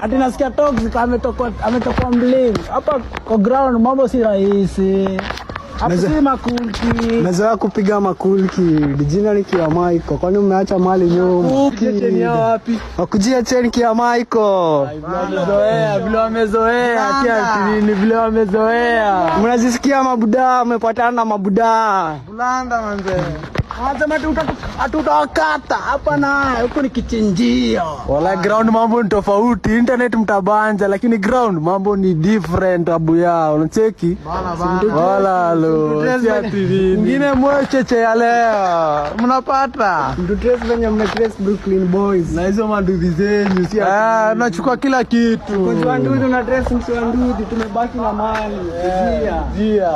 Ati nasikia toxic ametoka Mling. Hapa kwa ground mambo si rahisi. Hapa si makulki. Naweza kupiga makulki. Jina ni Kia Michael. Kwani umeacha mali nyuma? Cheni wapi? Wakujia cheni Kia Michael. Vile wamezoea, vile wamezoea. Mnazisikia mabuda, umepatana na mabuda. Bulanda manze. Anasema tutawakata hapa na huko ni kichinjio. Wala ground mambo ni tofauti, internet mtabanja, lakini ground mambo ni different abu yao. Unacheki? Wala lo. Ngine mwecheche ya leo. Mnapata? Mtu trace venye mna trace Brooklyn Boys. Na hizo manduthi zenyu si ati. Tunachukua kila kitu. Kwa nduthi una trace msi wa nduthi, tumebaki na mali. Jia.